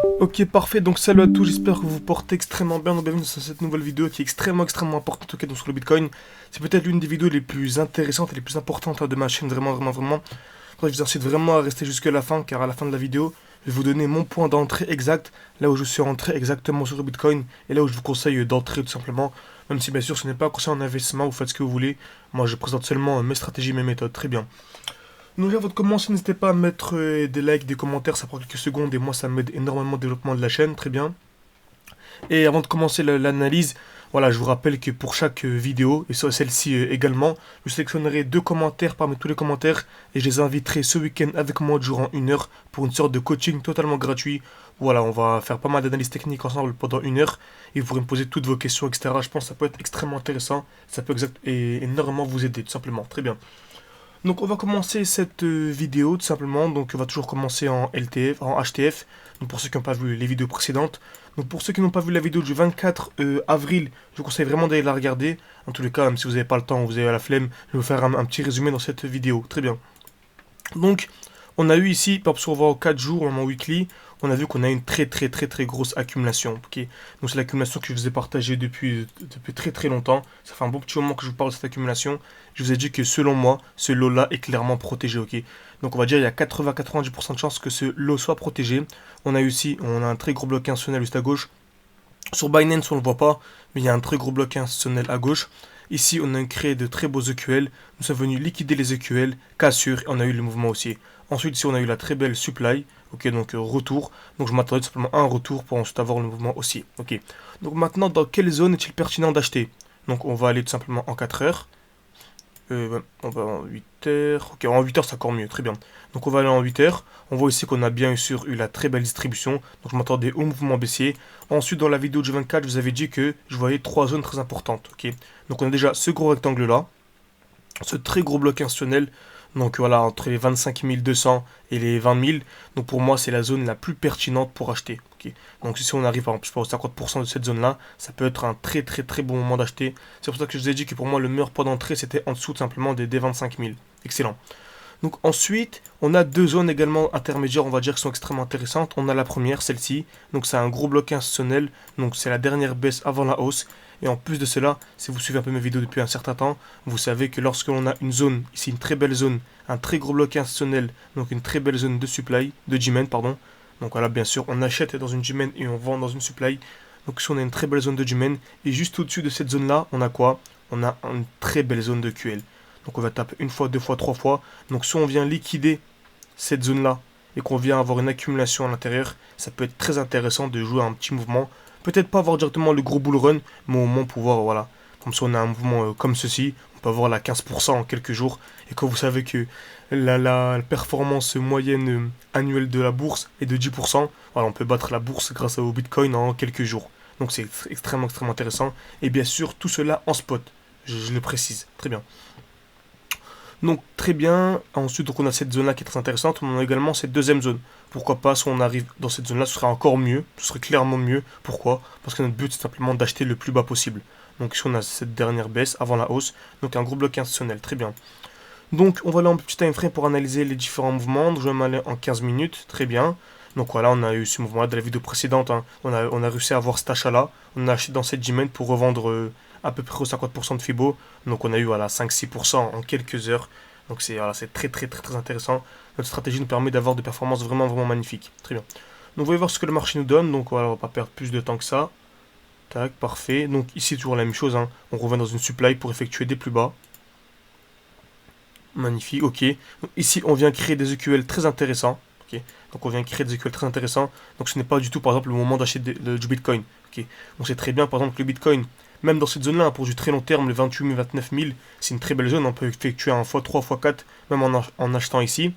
Ok, parfait, donc salut à tous, j'espère que vous vous portez extrêmement bien. Donc bienvenue dans cette nouvelle vidéo qui est extrêmement importante, ok, donc sur le Bitcoin. C'est peut-être l'une des vidéos les plus intéressantes et les plus importantes de ma chaîne, vraiment. Bref, je vous incite vraiment à rester jusqu'à la fin, car à la fin de la vidéo, je vais vous donner mon point d'entrée exact, là où je suis rentré exactement sur le Bitcoin, et là où je vous conseille d'entrer tout simplement. Même si bien sûr ce n'est pas un conseil en investissement, vous faites ce que vous voulez. Moi je présente seulement mes stratégies, mes méthodes, très bien. Donc avant de commencer, n'hésitez pas à mettre des likes, des commentaires, ça prend quelques secondes et moi ça m'aide énormément au développement de la chaîne, très bien. Et avant de commencer l'analyse, voilà, je vous rappelle que pour chaque vidéo, et sur celle-ci également, je sélectionnerai deux commentaires parmi tous les commentaires et je les inviterai ce week-end avec moi durant 1 heure pour une sorte de coaching totalement gratuit. Voilà, on va faire pas mal d'analyses techniques ensemble pendant 1 heure et vous pourrez me poser toutes vos questions, etc. Je pense que ça peut être extrêmement intéressant, ça peut énormément vous aider, tout simplement. Très bien. Donc on va commencer cette vidéo tout simplement, donc on va toujours commencer en LTF, en HTF, donc pour ceux qui n'ont pas vu les vidéos précédentes. Donc pour ceux qui n'ont pas vu la vidéo du 24 avril, je vous conseille vraiment d'aller la regarder. En tous les cas, même si vous n'avez pas le temps ou vous avez la flemme, je vais vous faire un petit résumé dans cette vidéo. Très bien. Donc, on a eu ici, par exemple, si on va aux 4 jours, en weekly, on a vu qu'on a une très grosse accumulation. Ok, donc c'est l'accumulation que je vous ai partagée depuis très longtemps. Ça fait un bon petit moment que je vous parle de cette accumulation. Je vous ai dit que selon moi, ce lot-là est clairement protégé. Ok, donc on va dire il y a 80-90% de chances que ce lot soit protégé. On a eu ici, on a un très gros bloc institutionnel juste à gauche. Sur Binance, on ne le voit pas, mais il y a un très gros bloc institutionnel à gauche. Ici, on a créé de très beaux EQL. Nous sommes venus liquider les EQL, cassure, et on a eu le mouvement haussier. Ensuite, ici, on a eu la très belle supply. Ok, donc retour. Donc, je m'attendais tout simplement à un retour pour ensuite avoir le mouvement haussier. Ok. Donc, maintenant, dans quelle zone est-il pertinent d'acheter? Donc, on va aller tout simplement en 4 heures. Ouais, on va en 8 heures. Ok, en 8 heures, c'est encore mieux. Très bien. Donc, on va aller en 8 heures. On voit ici qu'on a bien sûr eu la très belle distribution. Donc, je m'attendais au mouvement baissier. Ensuite, dans la vidéo du 24, je vous avais dit que je voyais trois zones très importantes. Ok. Donc, on a déjà ce gros rectangle là, ce très gros bloc institutionnel. Donc voilà, entre les 25 200 et les 20 000. Donc pour moi, c'est la zone la plus pertinente pour acheter. Ok. Donc si on arrive par exemple, aux 50% de cette zone-là, ça peut être un très bon moment d'acheter. C'est pour ça que je vous ai dit que pour moi, le meilleur point d'entrée, c'était en dessous tout simplement des 25 000. Excellent. Donc ensuite, on a deux zones également intermédiaires, on va dire, qui sont extrêmement intéressantes. On a la première, celle-ci. Donc c'est un gros bloc institutionnel. Donc c'est la dernière baisse avant la hausse. Et en plus de cela, si vous suivez un peu mes vidéos depuis un certain temps, vous savez que lorsque l'on a une zone, ici une très belle zone, un très gros bloc institutionnel, donc une très belle zone de supply, de G-Men, pardon. Donc voilà, bien sûr, on achète dans une G-Men et on vend dans une supply. Donc si on a une très belle zone de G-Men, et juste au-dessus de cette zone-là, on a quoi? On a une très belle zone de QL. Donc on va taper une fois, deux fois, trois fois. Donc si on vient liquider cette zone-là et qu'on vient avoir une accumulation à l'intérieur, ça peut être très intéressant de jouer un petit mouvement. Peut-être pas avoir directement le gros bull run, mais au moins pouvoir, voilà. Comme si on a un mouvement comme ceci, on peut avoir la 15% en quelques jours. Et quand vous savez que la performance moyenne annuelle de la bourse est de 10%, voilà, on peut battre la bourse grâce au Bitcoin en quelques jours. Donc c'est extrêmement intéressant. Et bien sûr, tout cela en spot. Je le précise. Très bien. Donc très bien, ensuite donc on a cette zone là qui est très intéressante, on a également cette deuxième zone. Pourquoi pas, si on arrive dans cette zone là, ce serait encore mieux, ce serait clairement mieux. Pourquoi? Parce que notre but c'est simplement d'acheter le plus bas possible. Donc ici on a cette dernière baisse avant la hausse, donc un gros bloc institutionnel, très bien. Donc on va aller en petit time frame pour analyser les différents mouvements, donc je vais m'aller en 15 minutes, très bien. Donc voilà, on a eu ce mouvement là de la vidéo précédente, hein. On a réussi à avoir cet achat là, on a acheté dans cette G-Men pour revendre à peu près aux 50% de Fibo, donc on a eu voilà, 5-6% en quelques heures, donc c'est voilà, très intéressant. Notre stratégie nous permet d'avoir des performances vraiment magnifiques, très bien. Donc on va voir ce que le marché nous donne, donc voilà, on va pas perdre plus de temps que ça. Tac, parfait, donc ici toujours la même chose, hein. On revient dans une supply pour effectuer des plus bas. Magnifique, ok. Donc, ici, on vient créer des EQL très intéressants. Ok. Donc, on vient créer des EQL très intéressants. Donc, ce n'est pas du tout, par exemple, le moment d'acheter du Bitcoin. Ok. Donc, c'est très bien, par exemple, que le Bitcoin, même dans cette zone-là, pour du très long terme, les 28 000, 29 000, c'est une très belle zone. On peut effectuer un x3, x4, même en achetant ici.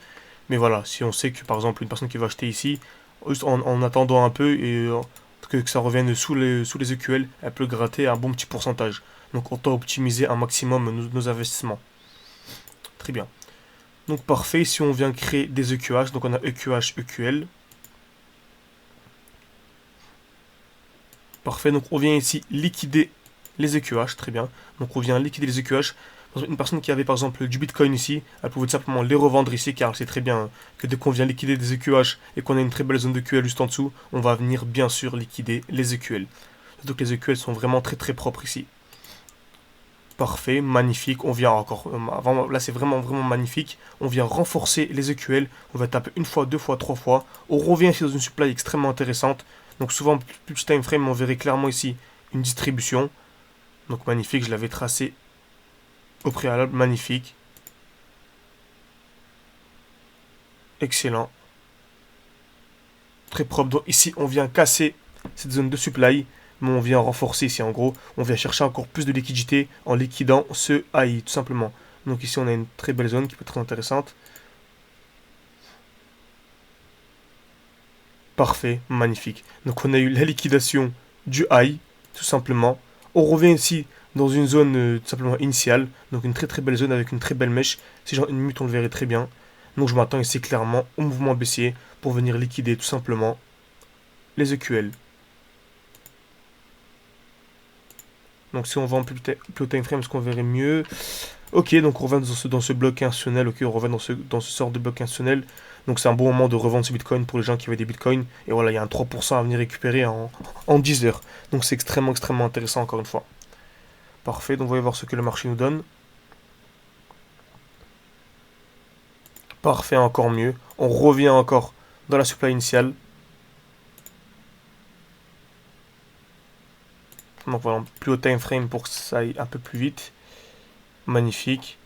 Mais voilà, si on sait que, par exemple, une personne qui va acheter ici, juste en attendant un peu et que ça revienne sous les EQL, elle peut gratter un bon petit pourcentage. Donc, autant optimiser un maximum nos investissements. Très bien. Donc parfait, si on vient créer des EQH, donc on a EQH, EQL. Parfait, donc on vient ici liquider les EQH, très bien. Donc on vient liquider les EQH. Une personne qui avait par exemple du Bitcoin ici, elle pouvait tout simplement les revendre ici, car elle sait très bien que dès qu'on vient liquider des EQH et qu'on a une très belle zone de QL juste en dessous, on va venir bien sûr liquider les EQL. Surtout que les EQL sont vraiment très très propres ici. Parfait, magnifique, on vient encore, là c'est vraiment vraiment magnifique, on vient renforcer les EQL, on va taper une fois, deux fois, trois fois, on revient ici dans une supply extrêmement intéressante, donc souvent plus de time frame, on verrait clairement ici une distribution, donc magnifique, je l'avais tracé au préalable, magnifique, excellent, très propre, donc ici on vient casser cette zone de supply, mais on vient renforcer ici en gros, on vient chercher encore plus de liquidité en liquidant ce AI tout simplement. Donc ici on a une très belle zone qui peut être très intéressante. Parfait, magnifique. Donc on a eu la liquidation du high, tout simplement. On revient ici dans une zone tout simplement initiale, donc une très très belle zone avec une très belle mèche. Si j'ai une minute on le verrait très bien. Donc je m'attends ici clairement au mouvement baissier pour venir liquider tout simplement les EQL. Donc si on va en plus au time frame, est-ce qu'on verrait mieux? Ok, donc on revient dans ce bloc institutionnel, ok, on revient dans ce sort de bloc institutionnel. Donc c'est un bon moment de revendre ce bitcoin pour les gens qui avaient des bitcoins. Et voilà, il y a un 3% à venir récupérer en 10 heures. Donc c'est extrêmement, extrêmement intéressant encore une fois. Parfait, donc on va voir ce que le marché nous donne. Parfait, encore mieux. On revient encore dans la supply initiale. Donc voilà, plus haut time frame pour que ça aille un peu plus vite. Magnifique.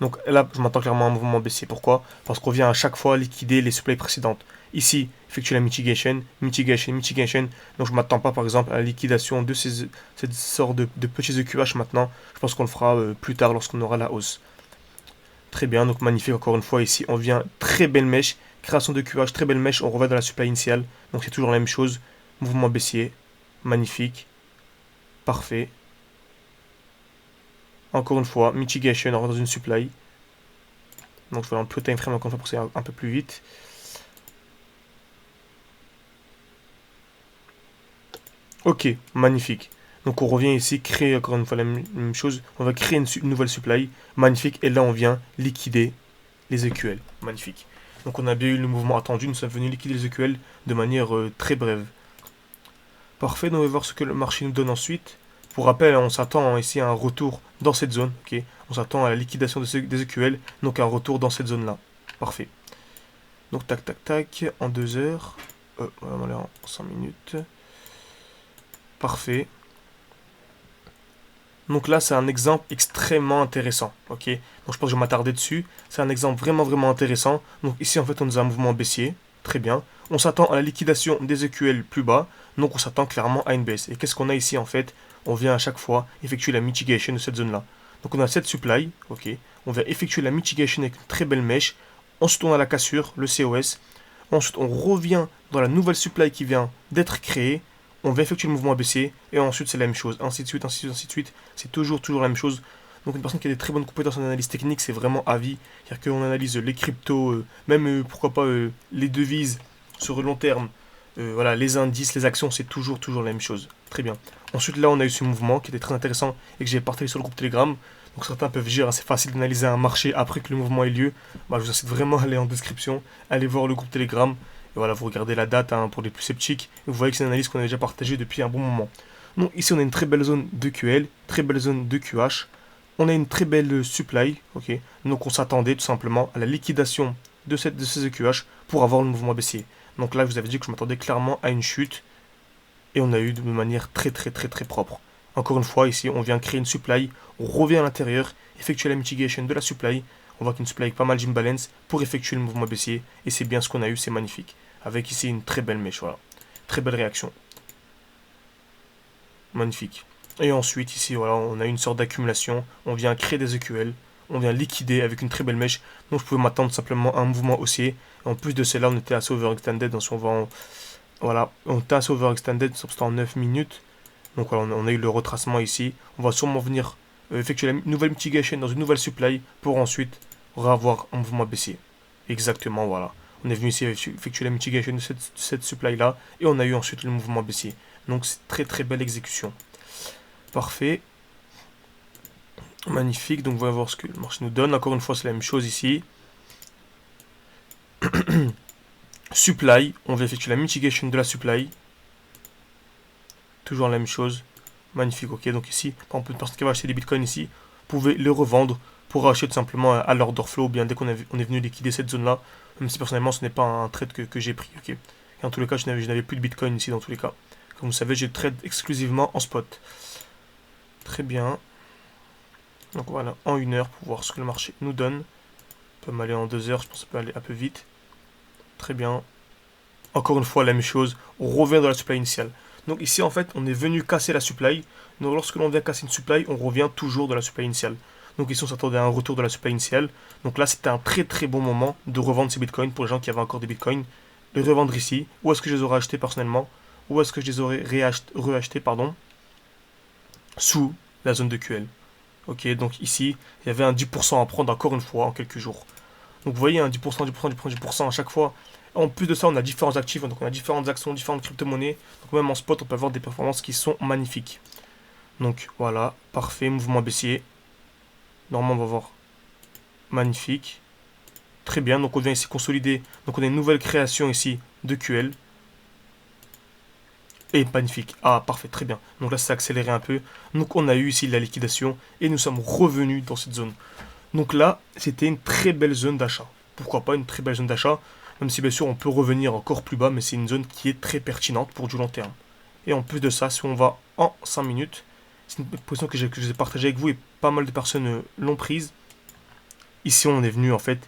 Donc là, je m'attends clairement à un mouvement baissier. Pourquoi? Parce qu'on vient à chaque fois liquider les supplies précédentes. Ici, effectuer la mitigation, mitigation, mitigation. Donc je ne m'attends pas par exemple à la liquidation de cette sorte de petits EQH maintenant. Je pense qu'on le fera plus tard lorsqu'on aura la hausse. Très bien, donc magnifique encore une fois ici. On vient très belle mèche, création de QH, très belle mèche. On revient dans la supply initiale. Donc c'est toujours la même chose. Mouvement baissier, magnifique, parfait. Encore une fois, mitigation, on rentre dans une supply. Donc je vais un peu time frame encore une fois pour que c'est un peu plus vite. Ok, magnifique. Donc on revient ici, créer encore une fois la même chose. On va créer une nouvelle supply. Magnifique. Et là on vient liquider les EQL. Magnifique. Donc on a bien eu le mouvement attendu. Nous sommes venus liquider les EQL de manière très brève. Parfait. Donc on va voir ce que le marché nous donne ensuite. Pour rappel, on s'attend ici à un retour dans cette zone. Ok. On s'attend à la liquidation des EQL. Donc un retour dans cette zone là. Parfait. Donc tac tac tac. En 2 heures. On va aller en 5 minutes. Parfait. Donc là, c'est un exemple extrêmement intéressant. Ok. Donc je pense que je vais m'attarder dessus. C'est un exemple vraiment, vraiment intéressant. Donc ici, en fait, on a un mouvement baissier. Très bien. On s'attend à la liquidation des EQL plus bas. Donc on s'attend clairement à une baisse. Et qu'est-ce qu'on a ici, en fait? On vient à chaque fois effectuer la mitigation de cette zone-là. Donc on a cette supply. Ok. On va effectuer la mitigation avec une très belle mèche. Ensuite, on a la cassure, le COS. Ensuite, on revient dans la nouvelle supply qui vient d'être créée. On va effectuer le mouvement baissier, et ensuite c'est la même chose, ainsi de suite, ainsi de suite, ainsi de suite, c'est toujours la même chose. Donc une personne qui a des très bonnes compétences en analyse technique, c'est vraiment à vie, c'est-à-dire qu'on analyse les cryptos, même pourquoi pas les devises sur le long terme, voilà, les indices, les actions, c'est toujours la même chose. Très bien. Ensuite là on a eu ce mouvement qui était très intéressant et que j'ai partagé sur le groupe Telegram. Donc certains peuvent dire, c'est facile d'analyser un marché après que le mouvement ait lieu. Bah, je vous incite vraiment à aller en description, aller voir le groupe Telegram. Et voilà, vous regardez la date pour les plus sceptiques. Et vous voyez que c'est une analyse qu'on a déjà partagée depuis un bon moment. Donc ici, on a une très belle zone de QL, très belle zone de QH. On a une très belle supply. Ok. Donc on s'attendait tout simplement à la liquidation de ces EQH pour avoir le mouvement baissier. Donc là, je vous avais dit que je m'attendais clairement à une chute. Et on a eu de manière très propre. Encore une fois, ici, on vient créer une supply. On revient à l'intérieur, effectuer la mitigation de la supply. On voit qu'une supply avec pas mal d'imbalance pour effectuer le mouvement baissier. Et c'est bien ce qu'on a eu, c'est magnifique. Avec ici une très belle mèche, voilà. Très belle réaction. Magnifique. Et ensuite, ici, voilà, on a une sorte d'accumulation. On vient créer des EQL. On vient liquider avec une très belle mèche. Donc je pouvais m'attendre simplement à un mouvement haussier. En plus de cela, on était assez overextended. Donc on va voilà, on était assez overextended, c'était en 9 minutes. Donc voilà, on a eu le retracement ici. On va sûrement venir effectuer la nouvelle mitigation dans une nouvelle supply pour ensuite revoir un mouvement baissier. Exactement, voilà. On est venu ici effectuer la mitigation de cette supply-là et on a eu ensuite le mouvement baissier. Donc c'est très belle exécution. Parfait. Magnifique, donc on va voir ce que le marché nous donne. Encore une fois, c'est la même chose ici. Supply, on va effectuer la mitigation de la supply. Toujours la même chose. Magnifique, ok. Donc ici, par exemple, une personne qui va acheter des bitcoins ici, vous pouvez les revendre pour acheter tout simplement à l'order flow, ou bien dès qu'on est venu liquider cette zone-là, même si personnellement ce n'est pas un trade que j'ai pris, ok. Et en tous les cas, je n'avais plus de bitcoin ici dans tous les cas. Comme vous savez, je trade exclusivement en spot. Très bien. Donc voilà, en 1 heure pour voir ce que le marché nous donne. On peut m'aller en 2 heures, je pense que ça peut aller un peu vite. Très bien. Encore une fois, la même chose, on revient dans la supply initiale. Donc ici, en fait, on est venu casser la supply. Donc lorsque l'on vient casser une supply, on revient toujours dans la supply initiale. Donc ici, on s'attendait à un retour de la supply initiale. Donc là, c'était un très très bon moment de revendre ces bitcoins pour les gens qui avaient encore des bitcoins. Les revendre ici. Où est-ce que je les aurais achetés personnellement? Où est-ce que je les aurais reachetés, pardon, sous la zone de QL. Ok, donc ici, il y avait un 10% à prendre encore une fois en quelques jours. Donc vous voyez, un 10%, 10%, 10%, 10% à chaque fois. En plus de ça, on a différents actifs, donc on a différentes actions, différentes crypto-monnaies. Donc même en spot, on peut avoir des performances qui sont magnifiques. Donc voilà, parfait, mouvement baissier. Normalement, on va voir. Magnifique. Très bien, donc on vient ici consolider. Donc on a une nouvelle création ici de QL. Et magnifique. Ah, parfait, très bien. Donc là, ça s'est accéléré un peu. Donc on a eu ici la liquidation et nous sommes revenus dans cette zone. Donc là, c'était une très belle zone d'achat. Pourquoi pas une très belle zone d'achat? Même si bien sûr on peut revenir encore plus bas, mais c'est une zone qui est très pertinente pour du long terme. Et en plus de ça, si on va en 5 minutes, c'est une position que je vous ai partagée avec vous et pas mal de personnes l'ont prise. Ici, on est venu en fait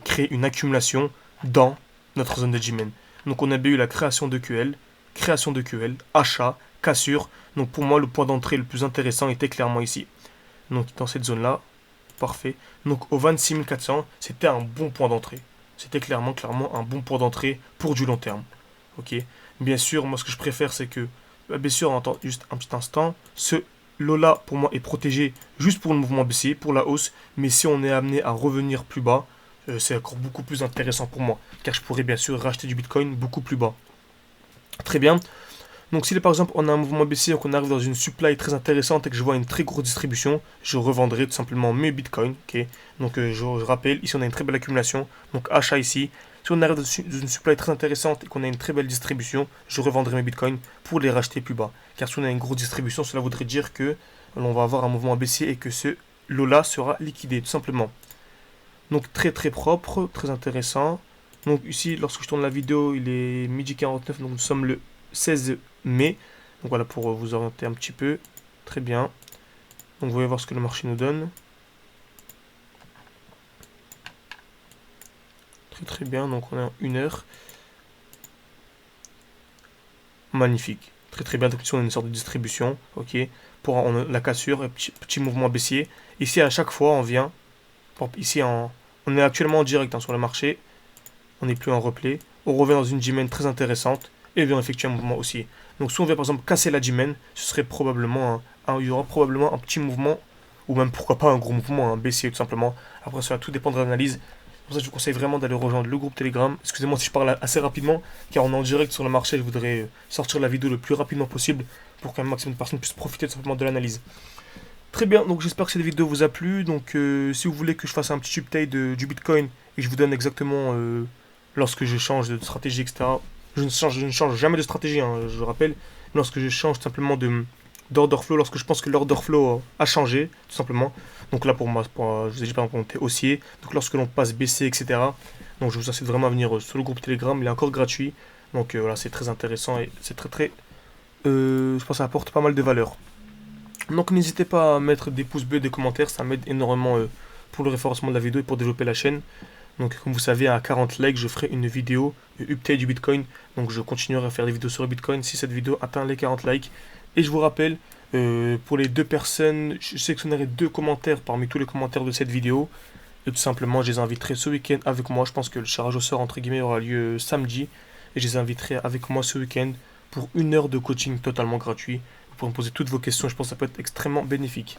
créer une accumulation dans notre zone de G-Men. Donc on a eu la création de QL, achat, cassure. Donc pour moi, le point d'entrée le plus intéressant était clairement ici. Donc dans cette zone-là, parfait. Donc au 26 400, c'était un bon point d'entrée. C'était clairement un bon point d'entrée pour du long terme. Ok. Bien sûr, moi ce que je préfère, c'est que, bien sûr, attends juste un petit instant, ce lot-là pour moi est protégé juste pour le mouvement baissier, pour la hausse. Mais si on est amené à revenir plus bas, c'est encore beaucoup plus intéressant pour moi, car je pourrais bien sûr racheter du Bitcoin beaucoup plus bas. Très bien. Donc si par exemple on a un mouvement baissier et qu'on arrive dans une supply très intéressante et que je vois une très grosse distribution, je revendrai tout simplement mes bitcoins. Okay. Donc je rappelle, ici on a une très belle accumulation, donc achat ici. Si on arrive dans une supply très intéressante et qu'on a une très belle distribution, je revendrai mes bitcoins pour les racheter plus bas. Car si on a une grosse distribution, cela voudrait dire que l'on va avoir un mouvement baissier et que ce lot-là sera liquidé tout simplement. Donc très très propre, très intéressant. Donc ici, lorsque je tourne la vidéo, il est midi 49, donc nous sommes le 16 mai. Donc voilà, pour vous orienter un petit peu. Très bien. Donc vous voyez voir ce que le marché nous donne. Très très bien, donc on est en 1 heure. Magnifique. Très très bien, donc ici on a une sorte de distribution. Ok. Pour la cassure, petit mouvement baissier. Ici à chaque fois on vient. Ici on est actuellement en direct sur le marché. On n'est plus en replay. On revient dans une G-Men très intéressante. Et vient effectuer un mouvement aussi. Donc si on vient par exemple casser la G-Men, ce serait probablement il y aura probablement un petit mouvement, ou même pourquoi pas un gros mouvement, un baissier tout simplement. Après ça va tout dépendre de l'analyse. Pour ça je vous conseille vraiment d'aller rejoindre le groupe Telegram. Excusez-moi si je parle assez rapidement, car on est en direct sur le marché, je voudrais sortir la vidéo le plus rapidement possible pour qu'un maximum de personnes puissent profiter tout simplement de l'analyse. Très bien, donc j'espère que cette vidéo vous a plu. Donc si vous voulez que je fasse un petit update du Bitcoin et que je vous donne exactement lorsque je change de stratégie, etc. Je ne change jamais de stratégie, hein, je rappelle. Lorsque je change simplement d'order flow, lorsque je pense que l'order flow a changé, tout simplement. Donc là, pour moi, je vous ai dit par exemple, on était haussier. Donc lorsque l'on passe baisser, etc. Donc je vous incite vraiment à venir sur le groupe Telegram, il est encore gratuit. Donc voilà, c'est très intéressant et c'est très, je pense que ça apporte pas mal de valeur. Donc n'hésitez pas à mettre des pouces bleus, des commentaires, ça m'aide énormément pour le référencement de la vidéo et pour développer la chaîne. Donc comme vous savez, à 40 likes, je ferai une vidéo update du Bitcoin. Donc je continuerai à faire des vidéos sur le Bitcoin si cette vidéo atteint les 40 likes. Et je vous rappelle, pour les 2 personnes, je sélectionnerai 2 commentaires parmi tous les commentaires de cette vidéo. Et tout simplement, je les inviterai ce week-end avec moi. Je pense que le tirage au sort, entre guillemets, aura lieu samedi. Et je les inviterai avec moi ce week-end pour 1 heure de coaching totalement gratuit. Vous pourrez me poser toutes vos questions, je pense que ça peut être extrêmement bénéfique.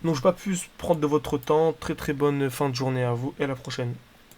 Donc je ne vais pas plus prendre de votre temps. Très très bonne fin de journée à vous et à la prochaine.